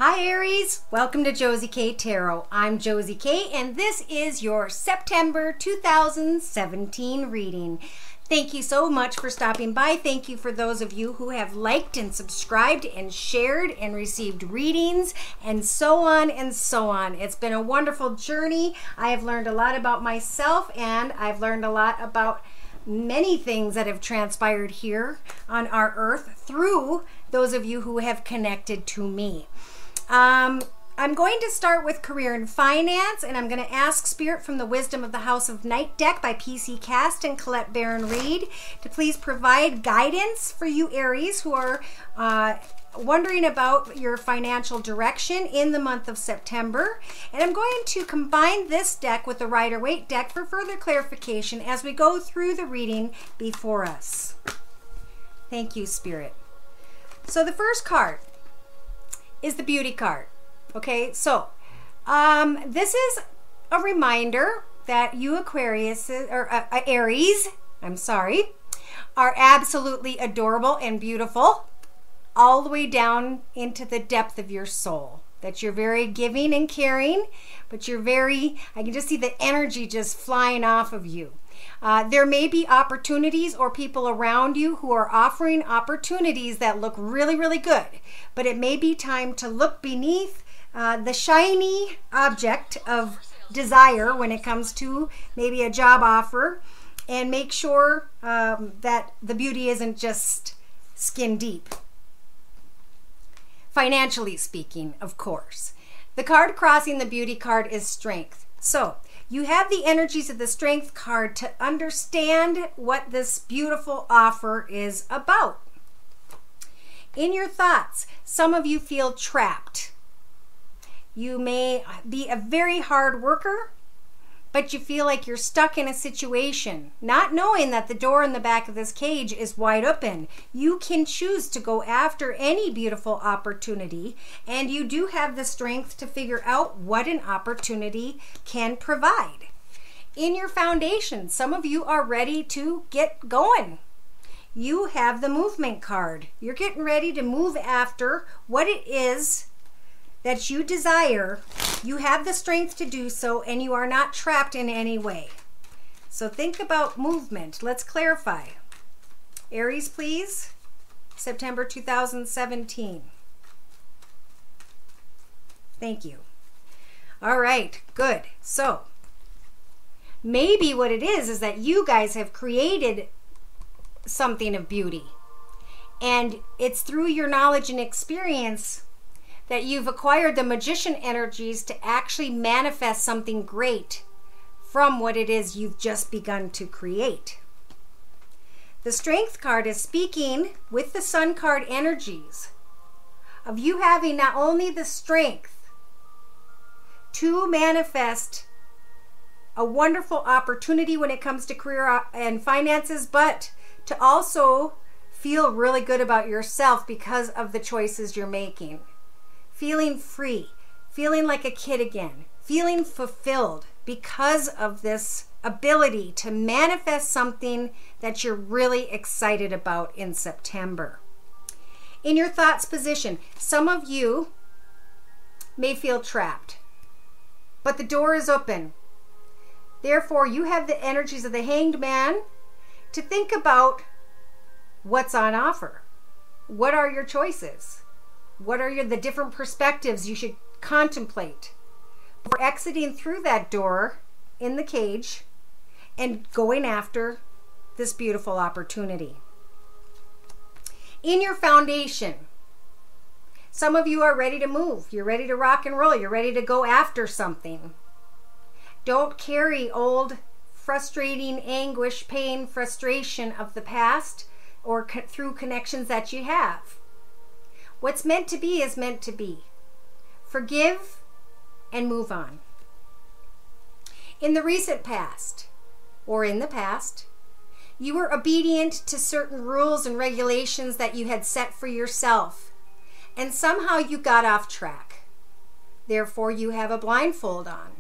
Hi Aries, welcome to Josie K Tarot. I'm Josie K and this is your September 2017 reading. Thank you so much for stopping by. Thank you for those of you who have liked and subscribed and shared and received readings and so on and so on. It's been a wonderful journey. I have learned a lot about myself and I've learned a lot about many things that have transpired here on our earth through those of you who have connected to me. I'm going to start with career and finance, and I'm going to ask Spirit from the Wisdom of the House of Night deck by PC Cast and Colette Baron Reed to please provide guidance for you Aries who are wondering about your financial direction in the month of September. And I'm going to combine this deck with the Rider-Waite deck for further clarification as we go through the reading before us. Thank you, Spirit. So the first card is the Beauty card. Okay, so this is a reminder that you Aries, are absolutely adorable and beautiful all the way down into the depth of your soul. That you're very giving and caring, but you're I can just see the energy just flying off of you. There may be opportunities or people around you who are offering opportunities that look really, really good, but it may be time to look beneath the shiny object of desire when it comes to maybe a job offer and make sure that the beauty isn't just skin deep. Financially speaking, of course. The card crossing the Beauty card is Strength. So you have the energies of the Strength card to understand what this beautiful offer is about. In your thoughts, some of you feel trapped. You may be a very hard worker, but you feel like you're stuck in a situation, not knowing that the door in the back of this cage is wide open. You can choose to go after any beautiful opportunity, and you do have the strength to figure out what an opportunity can provide. In your foundation, some of you are ready to get going. You have the Movement card. You're getting ready to move after what it is that you desire. You have the strength to do so, and you are not trapped in any way. So think about movement. Let's clarify. Aries, please. September 2017. Thank you. All right, good. So maybe what it is that you guys have created something of beauty, and it's through your knowledge and experience that you've acquired the magician energies to actually manifest something great from what it is you've just begun to create. The Strength card is speaking with the Sun card energies of you having not only the strength to manifest a wonderful opportunity when it comes to career and finances, but to also feel really good about yourself because of the choices you're making. Feeling free, feeling like a kid again, feeling fulfilled because of this ability to manifest something that you're really excited about in September. In your thoughts position, some of you may feel trapped, but the door is open. Therefore, you have the energies of the Hanged Man to think about what's on offer. What are your choices? What are the different perspectives you should contemplate before exiting through that door in the cage and going after this beautiful opportunity? In your foundation, some of you are ready to move. You're ready to rock and roll. You're ready to go after something. Don't carry old, frustrating anguish, pain, frustration of the past or through connections that you have. What's meant to be is meant to be. Forgive and move on. In the recent past, or in the past, you were obedient to certain rules and regulations that you had set for yourself, and somehow you got off track. Therefore, you have a blindfold on.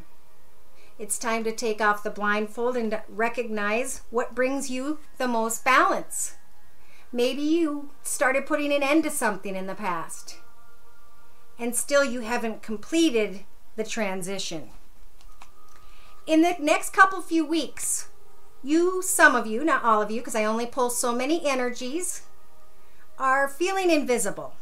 It's time to take off the blindfold and recognize what brings you the most balance. Maybe you started putting an end to something in the past. and still you haven't completed the transition. In the next few weeks, some of you, not all of you, because I only pull so many energies, are feeling invisible.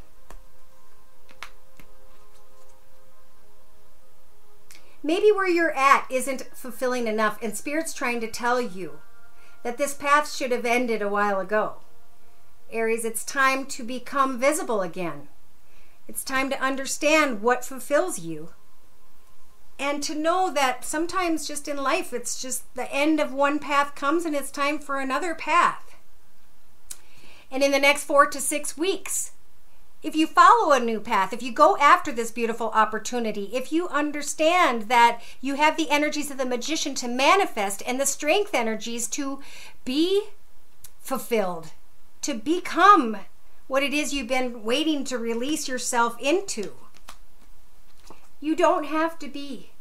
Maybe where you're at isn't fulfilling enough, and Spirit's trying to tell you that this path should have ended a while ago. Aries, it's time to become visible again. It's time to understand what fulfills you. And to know that sometimes just in life, it's just the end of one path comes and it's time for another path. And in the next 4 to 6 weeks, if you follow a new path, if you go after this beautiful opportunity, if you understand that you have the energies of the magician to manifest and the strength energies to be fulfilled, to become what it is you've been waiting to release yourself into. You don't have to be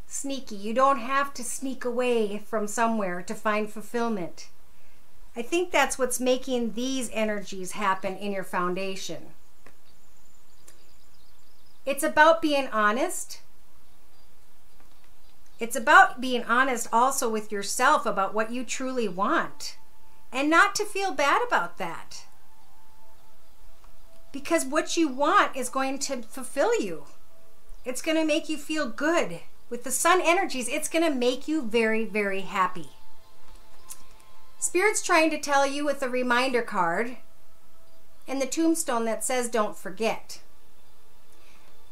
sneaky. You don't have to sneak away from somewhere to find fulfillment. I think that's what's making these energies happen in your foundation. It's about being honest. It's about being honest also with yourself about what you truly want, and not to feel bad about that. Because what you want is going to fulfill you. It's going to make you feel good. With the sun energies, it's going to make you very, very happy. Spirit's trying to tell you with the reminder card and the tombstone that says don't forget.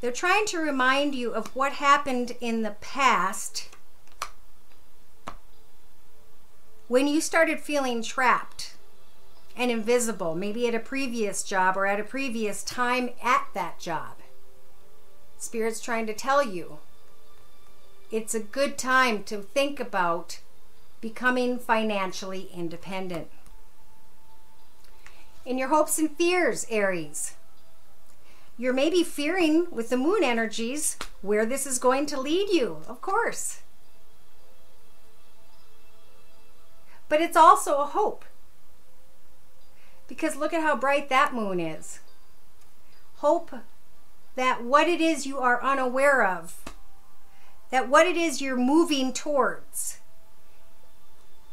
They're trying to remind you of what happened in the past when you started feeling trapped and invisible, maybe at a previous job or at a previous time at that job. Spirit's trying to tell you it's a good time to think about becoming financially independent. In your hopes and fears, Aries, you're maybe fearing with the moon energies where this is going to lead you, of course. But it's also a hope. Because look at how bright that moon is. Hope that what it is you are unaware of, that what it is you're moving towards,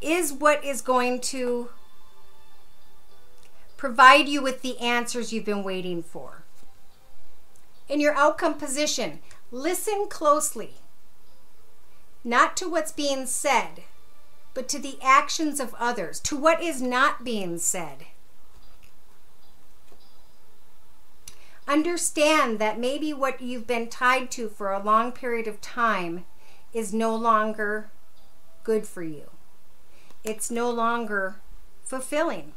is what is going to provide you with the answers you've been waiting for. In your outcome position, listen closely, not to what's being said, but to the actions of others, to what is not being said. Understand that maybe what you've been tied to for a long period of time is no longer good for you. It's no longer fulfilling.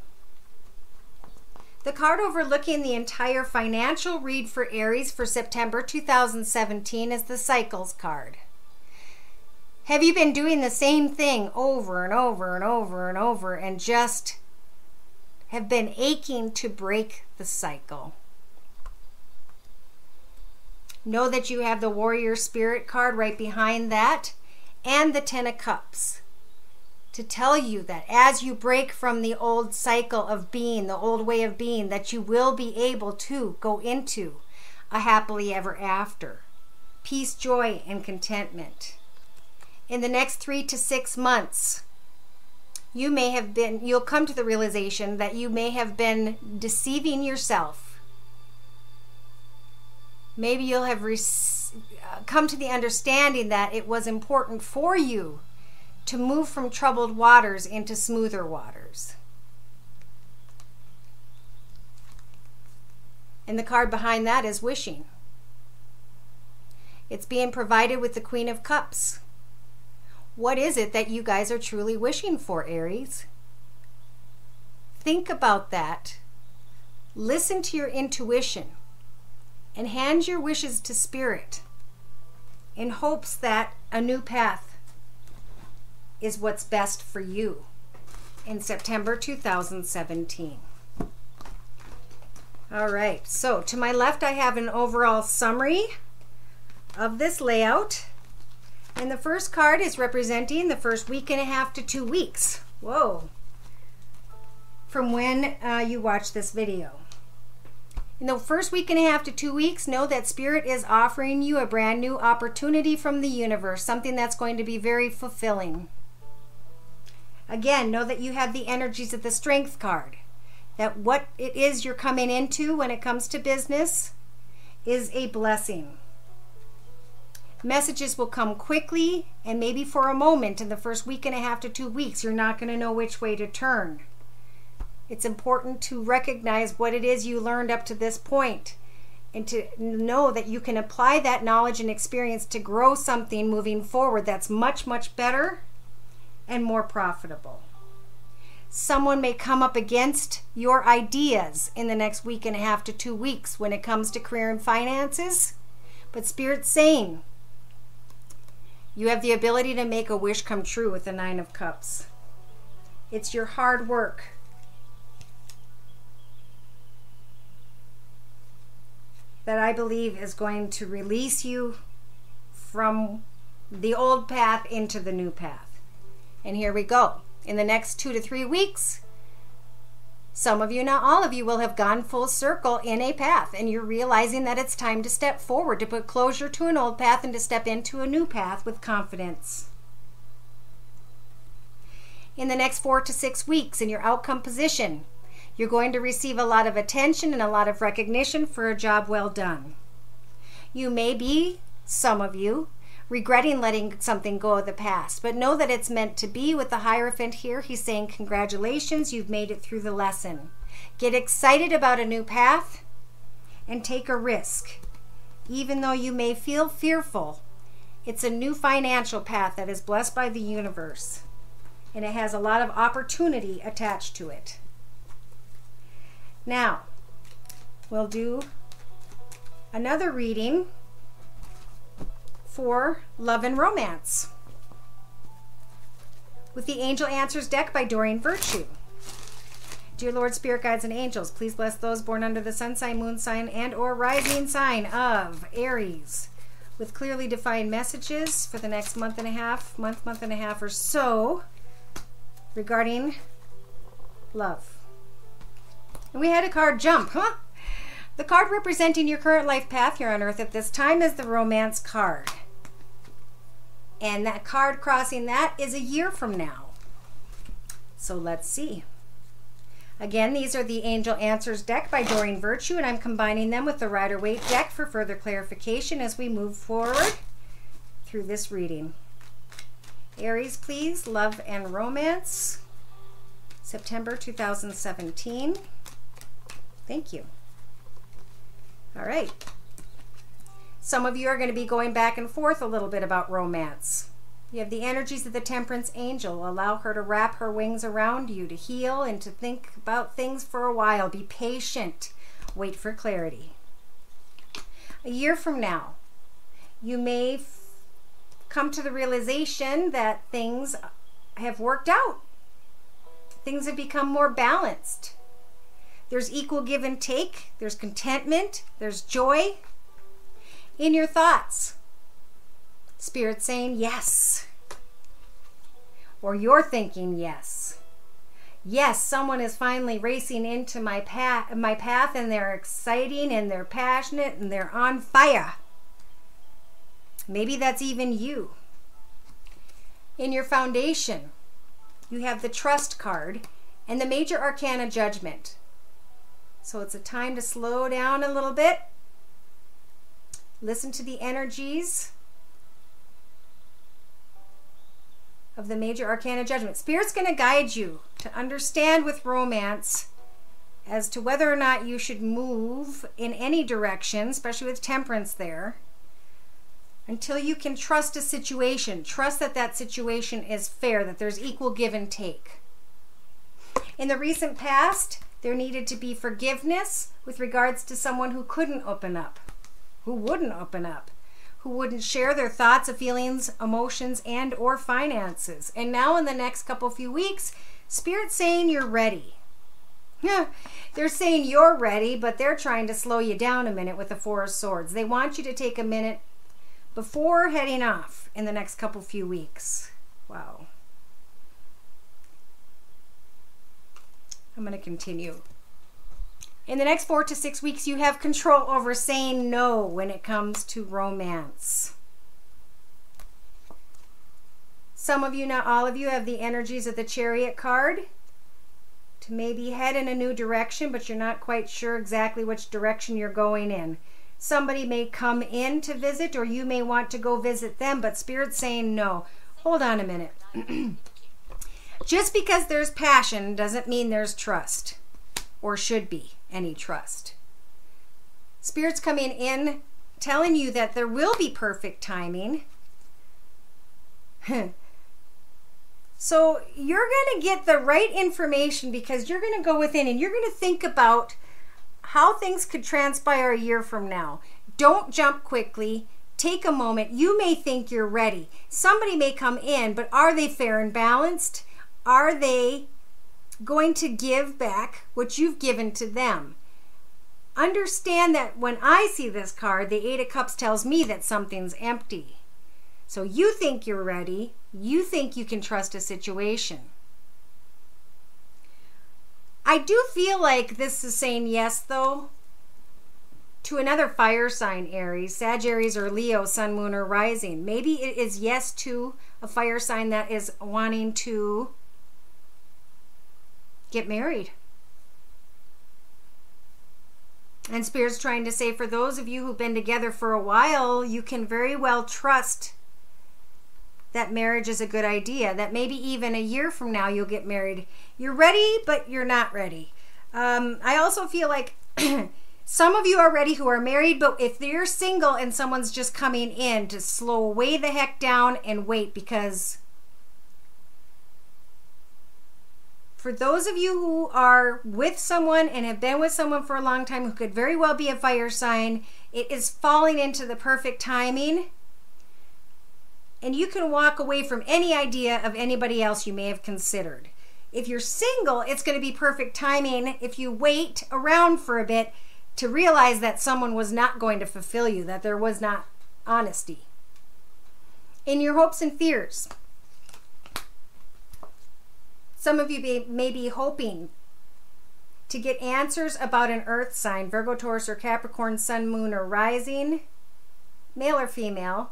The card overlooking the entire financial read for Aries for September 2017 is the Cycles card. Have you been doing the same thing over and over and over and over and just have been aching to break the cycle? Know that you have the Warrior Spirit card right behind that and the Ten of Cups to tell you that as you break from the old cycle of being, the old way of being, that you will be able to go into a happily ever after. Peace, joy, and contentment. In the next 3 to 6 months, you'll come to the realization that you may have been deceiving yourself. Maybe you'll have come to the understanding that it was important for you to move from troubled waters into smoother waters. And the card behind that is wishing. It's being provided with the Queen of Cups. What is it that you guys are truly wishing for, Aries? Think about that. Listen to your intuition and hand your wishes to Spirit in hopes that a new path is what's best for you in September 2017. All right, so to my left I have an overall summary of this layout, and the first card is representing the first week and a half to 2 weeks. Whoa. From when you watch this video. In the first week and a half to 2 weeks, know that Spirit is offering you a brand new opportunity from the universe, something that's going to be very fulfilling. Again, know that you have the energies of the Strength card, that what it is you're coming into when it comes to business is a blessing. Messages will come quickly and maybe for a moment. In the first week and a half to 2 weeks, you're not going to know which way to turn. It's important to recognize what it is you learned up to this point and to know that you can apply that knowledge and experience to grow something moving forward that's much, much better and more profitable. Someone may come up against your ideas in the next week and a half to 2 weeks when it comes to career and finances, but Spirit's saying you have the ability to make a wish come true with the 9 of Cups. It's your hard work that I believe is going to release you from the old path into the new path. And here we go. In the next 2 to 3 weeks, some of you, not all of you, will have gone full circle in a path, and you're realizing that it's time to step forward, to put closure to an old path and to step into a new path with confidence. In the next 4 to 6 weeks, in your outcome position, you're going to receive a lot of attention and a lot of recognition for a job well done. You may be, some of you, regretting letting something go of the past, but know that it's meant to be. With the Hierophant here, he's saying congratulations, you've made it through the lesson. Get excited about a new path and take a risk. Even though you may feel fearful, it's a new financial path that is blessed by the universe, and it has a lot of opportunity attached to it. Now, we'll do another reading for love and romance with the Angel Answers deck by Doreen Virtue. Dear Lord, Spirit Guides, and Angels, please bless those born under the sun sign, moon sign, and or rising sign of Aries with clearly defined messages for the next month and a half or so regarding love. And we had a card jump, huh? The card representing your current life path here on Earth at this time is the Romance card. And that card crossing that is a year from now. So let's see. Again, these are the Angel Answers deck by Doreen Virtue, and I'm combining them with the Rider-Waite deck for further clarification as we move forward through this reading. Aries, please, love and romance, September 2017. Thank you. All right. Some of you are going to be going back and forth a little bit about romance. You have the energies of the Temperance Angel. Allow her to wrap her wings around you, to heal and to think about things for a while. Be patient. Wait for clarity. A year from now, you may come to the realization that things have worked out. Things have become more balanced. There's equal give and take. There's contentment. There's joy in your thoughts. Spirit saying yes. Or you're thinking yes. Yes, someone is finally racing into my path, and they're exciting and they're passionate and they're on fire. Maybe that's even you. In your foundation, you have the Trust card and the Major Arcana Judgment. So it's a time to slow down a little bit. Listen to the energies of the Major Arcana Judgment. Spirit's going to guide you to understand with romance as to whether or not you should move in any direction, especially with Temperance there, until you can trust a situation. Trust that that situation is fair, that there's equal give and take. In the recent past, there needed to be forgiveness with regards to someone who couldn't open up, who wouldn't open up, who wouldn't share their thoughts, feelings, emotions, and or finances. And now in the next few weeks, Spirit's saying you're ready. They're saying you're ready, but they're trying to slow you down a minute with the Four of Swords. They want you to take a minute before heading off in the next few weeks. Wow. I'm going to continue. In the next 4 to 6 weeks, you have control over saying no when it comes to romance. Some of you, not all of you, have the energies of the Chariot card to maybe head in a new direction, but you're not quite sure exactly which direction you're going in. Somebody may come in to visit, or you may want to go visit them, but Spirit's saying no. Hold on a minute. Just because there's passion doesn't mean there's trust, or should be any trust. Spirit's coming in telling you that there will be perfect timing. So you're going to get the right information, because you're going to go within and you're going to think about how things could transpire a year from now. Don't jump quickly. Take a moment. You may think you're ready. Somebody may come in, but are they fair and balanced? Are they going to give back what you've given to them? Understand that when I see this card, the Eight of Cups tells me that something's empty. So you think you're ready. You think you can trust a situation. I do feel like this is saying yes, though, to another fire sign, Aries, Sagittarius or Leo, Sun, Moon, or Rising. Maybe it is yes to a fire sign that is wanting to get married. And Spirit's trying to say, for those of you who've been together for a while, you can very well trust that marriage is a good idea, that maybe even a year from now you'll get married. You're ready, but you're not ready. I also feel like some of you are ready who are married, but if you're single and someone's just coming in, to slow way the heck down and wait, because for those of you who are with someone and have been with someone for a long time who could very well be a fire sign, it is falling into the perfect timing. And you can walk away from any idea of anybody else you may have considered. If you're single, it's going to be perfect timing if you wait around for a bit to realize that someone was not going to fulfill you, that there was not honesty. In your hopes and fears, some of you may be hoping to get answers about an earth sign, Virgo, Taurus, or Capricorn, Sun, Moon, or Rising, male or female.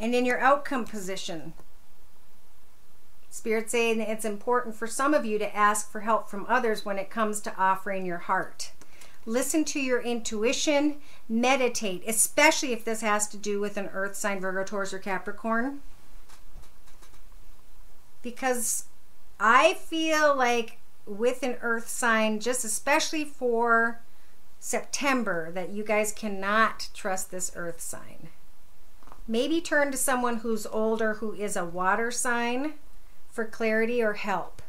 And in your outcome position, Spirit's saying that it's important for some of you to ask for help from others when it comes to offering your heart. Listen to your intuition, meditate, especially if this has to do with an earth sign, Virgo, Taurus, or Capricorn. Because I feel like with an earth sign, just especially for September, that you guys cannot trust this earth sign. Maybe turn to someone who's older who is a water sign for clarity or help,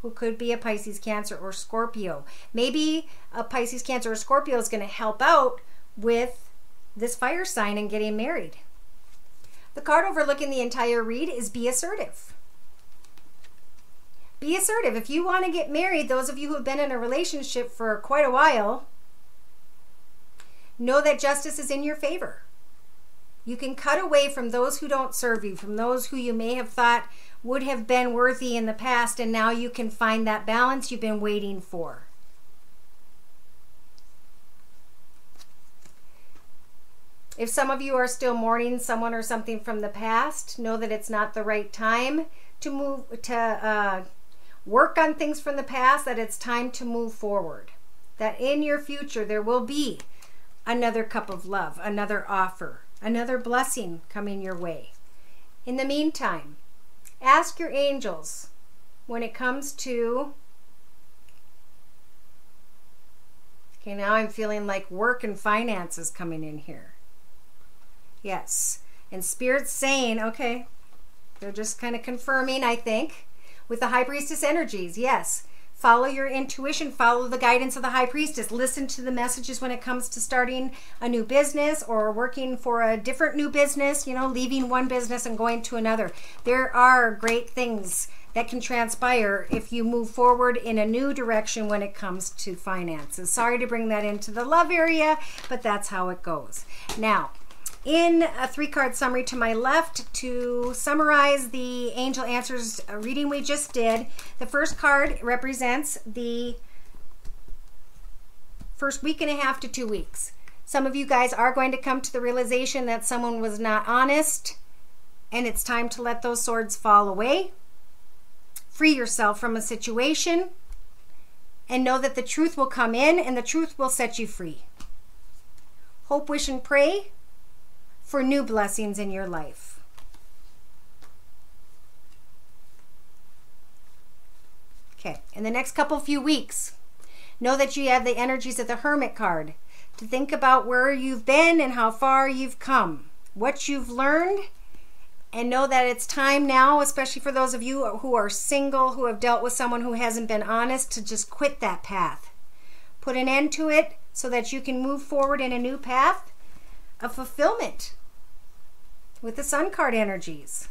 who could be a Pisces, Cancer, or Scorpio. Maybe a Pisces, Cancer, or Scorpio is going to help out with this fire sign and getting married. The card overlooking the entire read is be assertive. Be assertive. If you want to get married, those of you who have been in a relationship for quite a while, know that justice is in your favor. You can cut away from those who don't serve you, from those who you may have thought would have been worthy in the past, and now you can find that balance you've been waiting for. If some of you are still mourning someone or something from the past, know that it's not the right time to work on things from the past, that it's time to move forward. That in your future there will be another cup of love, another offer, another blessing coming your way. In the meantime, ask your angels when it comes to, okay, now I'm feeling like work and finances coming in here. Yes, and Spirit's saying, okay, they're just kind of confirming, I think, with the High Priestess energies. Yes, follow your intuition, follow the guidance of the High Priestess. Listen to the messages when it comes to starting a new business or working for a different new business, you know, leaving one business and going to another. There are great things that can transpire if you move forward in a new direction when it comes to finances. Sorry to bring that into the love area, but that's how it goes. Now, in a 3-card summary to my left to summarize the angel answers reading we just did. The first card represents the first week and a half to 2 weeks. Some of you guys are going to come to the realization that someone was not honest, and it's time to let those swords fall away. Free yourself from a situation and know that the truth will come in and the truth will set you free. Hope, wish, and pray for new blessings in your life. Okay, in the next few weeks, know that you have the energies of the Hermit card to think about where you've been and how far you've come, what you've learned, and know that it's time now, especially for those of you who are single, who have dealt with someone who hasn't been honest, to just quit that path. Put an end to it so that you can move forward in a new path of fulfillment with the Sun card energies.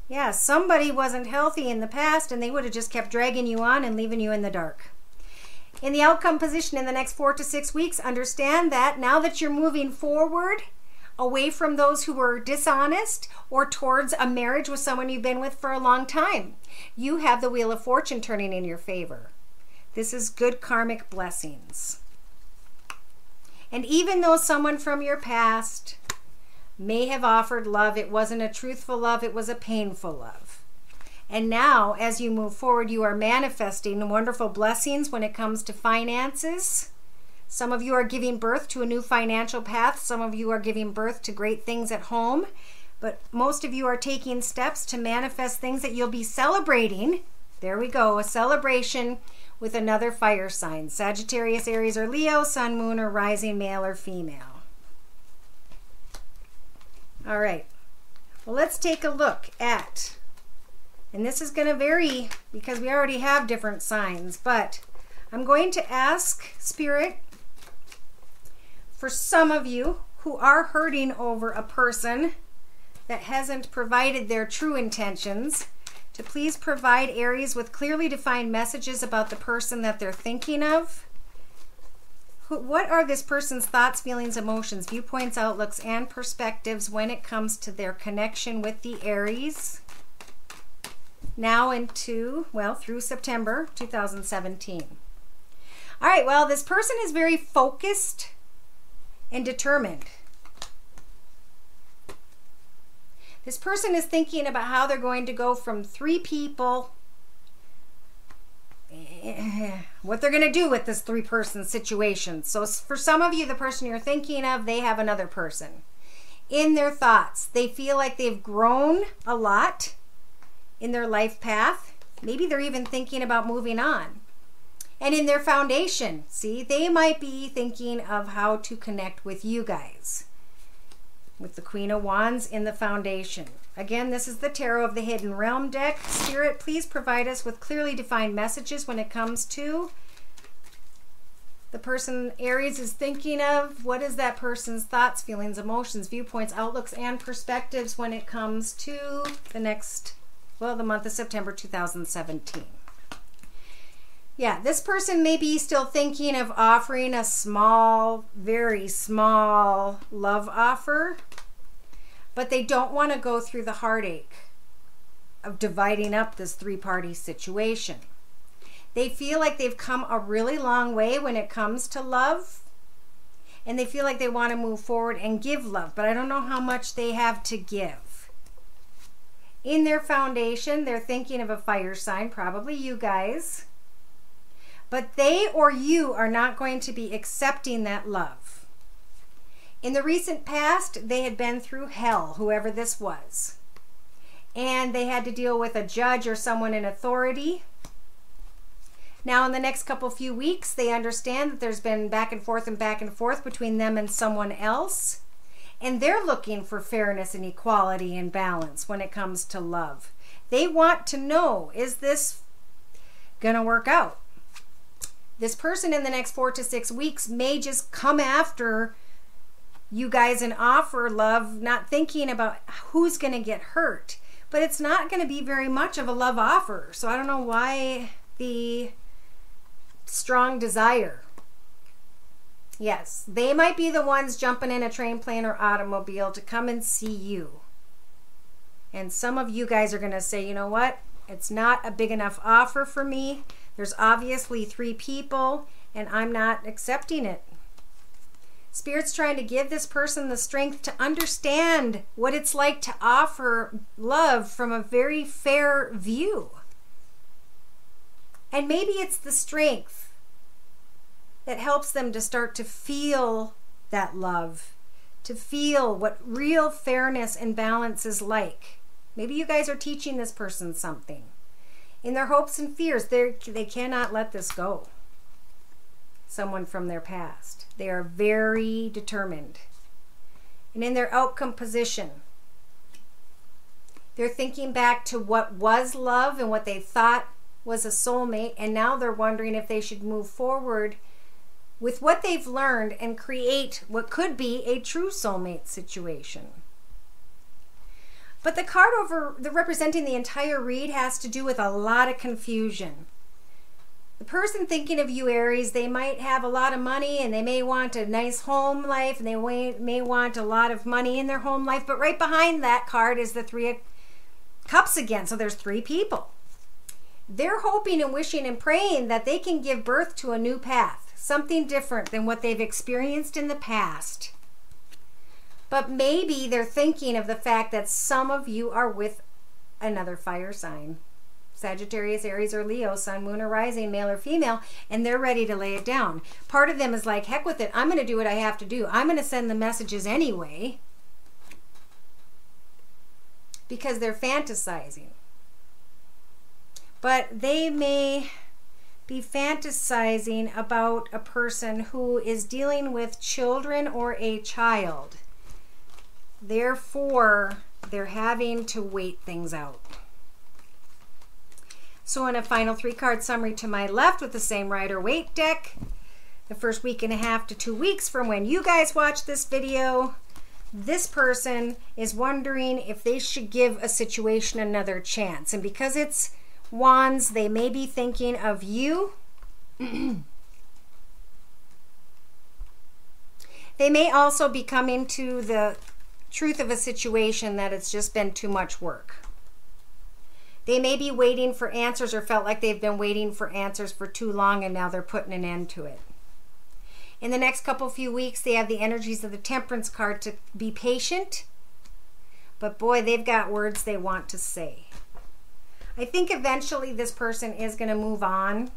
Yeah, somebody wasn't healthy in the past and they would have just kept dragging you on and leaving you in the dark. In the outcome position in the next 4 to 6 weeks, understand that now that you're moving forward away from those who were dishonest or towards a marriage with someone you've been with for a long time, you have the Wheel of Fortune turning in your favor. This is good karmic blessings. And even though someone from your past may have offered love, it wasn't a truthful love, it was a painful love. And now, as you move forward, you are manifesting wonderful blessings when it comes to finances. Some of you are giving birth to a new financial path. Some of you are giving birth to great things at home. But most of you are taking steps to manifest things that you'll be celebrating. There we go, a celebration with another fire sign. Sagittarius, Aries, or Leo, Sun, Moon, or Rising, male or female. All right, well, let's take a look at, and this is going to vary because we already have different signs, but I'm going to ask Spirit, for some of you who are hurting over a person that hasn't provided their true intentions, to please provide Aries with clearly defined messages about the person that they're thinking of. What are this person's thoughts, feelings, emotions, viewpoints, outlooks, and perspectives when it comes to their connection with the Aries now into, well, through September 2017? All right, well, this person is very focused and determined. This person is thinking about how they're going to go from 3 people, what they're going to do with this 3-person situation. So for some of you, the person you're thinking of, they have another person. In their thoughts, they feel like they've grown a lot in their life path. Maybe they're even thinking about moving on. And in their foundation, see, they might be thinking of how to connect with you guys. With the Queen of Wands in the foundation. Again, this is the Tarot of the Hidden Realm deck. Spirit, please provide us with clearly defined messages when it comes to the person Aries is thinking of. What is that person's thoughts, feelings, emotions, viewpoints, outlooks, and perspectives when it comes to the next, well, the month of September 2017? Yeah, this person may be still thinking of offering a small, very small love offer, but they don't want to go through the heartache of dividing up this 3-party situation. They feel like they've come a really long way when it comes to love, and they feel like they want to move forward and give love, but I don't know how much they have to give. In their foundation, they're thinking of a fire sign, probably you guys. But they or you are not going to be accepting that love. In the recent past, they had been through hell, whoever this was. And they had to deal with a judge or someone in authority. Now, in the next few weeks, they understand that there's been back and forth between them and someone else. And they're looking for fairness and equality and balance when it comes to love. They want to know, is this going to work out? This person in the next 4 to 6 weeks may just come after you guys and offer love, not thinking about who's going to get hurt. But it's not going to be very much of a love offer. So I don't know why the strong desire. Yes, they might be the ones jumping in a train, plane, or automobile to come and see you. And some of you guys are going to say, you know what? It's not a big enough offer for me. There's obviously 3 people, and I'm not accepting it. Spirit's trying to give this person the strength to understand what it's like to offer love from a very fair view. And maybe it's the strength that helps them to start to feel that love, to feel what real fairness and balance is like. Maybe you guys are teaching this person something. In their hopes and fears, they cannot let this go. Someone from their past. They are very determined. And in their outcome position, they're thinking back to what was love and what they thought was a soulmate, and now they're wondering if they should move forward with what they've learned and create what could be a true soulmate situation. But the card representing the entire read has to do with a lot of confusion. The person thinking of you, Aries, they might have a lot of money and they may want a nice home life and they may want a lot of money in their home life, but right behind that card is the 3 of Cups again. So there's 3 people. They're hoping and wishing and praying that they can give birth to a new path, something different than what they've experienced in the past. But maybe they're thinking of the fact that some of you are with another fire sign. Sagittarius, Aries, or Leo, sun, moon, or rising, male or female, and they're ready to lay it down. Part of them is like, heck with it, I'm going to do what I have to do. I'm going to send the messages anyway. Because they're fantasizing. But they may be fantasizing about a person who is dealing with children or a child. Therefore, they're having to wait things out. So in a final 3-card summary to my left with the same Rider-Waite deck, the first week and a half to 2 weeks from when you guys watch this video, this person is wondering if they should give a situation another chance. And because it's Wands, they may be thinking of you. They may also be coming to the truth of a situation that it's just been too much work. They may be waiting for answers or felt like they've been waiting for answers for too long and now they're putting an end to it. In the next few weeks, they have the energies of the Temperance card to be patient. But boy, they've got words they want to say. I think eventually this person is going to move on.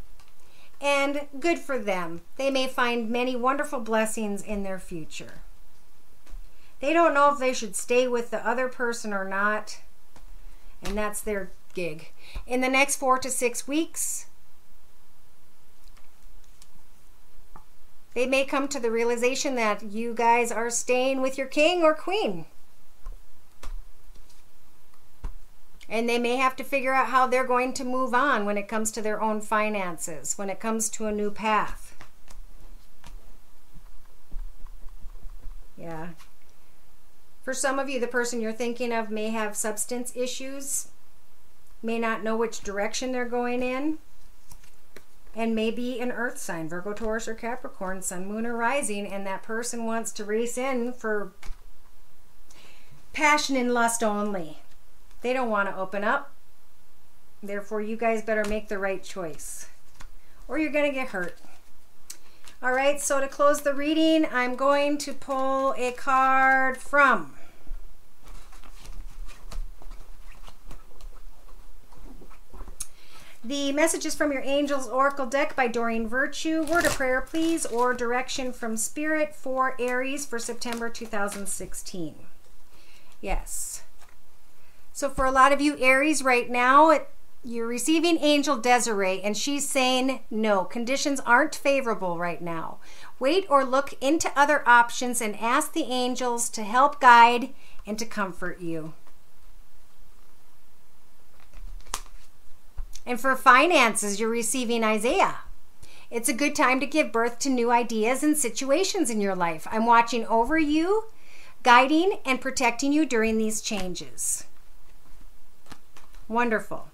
And good for them. They may find many wonderful blessings in their future. They don't know if they should stay with the other person or not. And that's their gig. In the next 4 to 6 weeks, they may come to the realization that you guys are staying with your king or queen. And they may have to figure out how they're going to move on when it comes to their own finances, when it comes to a new path. Yeah. For some of you, the person you're thinking of may have substance issues, may not know which direction they're going in, and maybe an earth sign, Virgo, Taurus, or Capricorn, sun, moon, or rising, and that person wants to race in for passion and lust only. They don't want to open up. Therefore, you guys better make the right choice, or you're going to get hurt. All right, so to close the reading, I'm going to pull a card from the Messages from Your Angels Oracle deck by Doreen Virtue. Word of prayer, please, or direction from Spirit for Aries for September 2016. Yes. So for a lot of you Aries right now, you're receiving Angel Desiree, and she's saying, no, conditions aren't favorable right now. Wait or look into other options and ask the angels to help guide and to comfort you. And for finances, you're receiving Isaiah. It's a good time to give birth to new ideas and situations in your life. I'm watching over you, guiding and protecting you during these changes. Wonderful.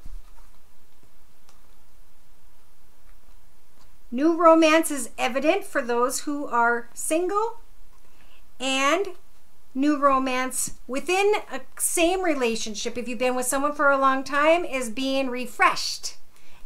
New romance is evident for those who are single, and new romance within a same relationship, if you've been with someone for a long time, is being refreshed.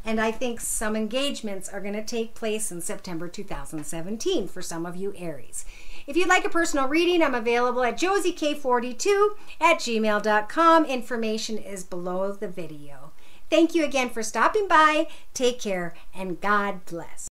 And I think some engagements are going to take place in September 2017 for some of you Aries. If you'd like a personal reading, I'm available at josiek42@gmail.com. Information is below the video. Thank you again for stopping by. Take care and God bless.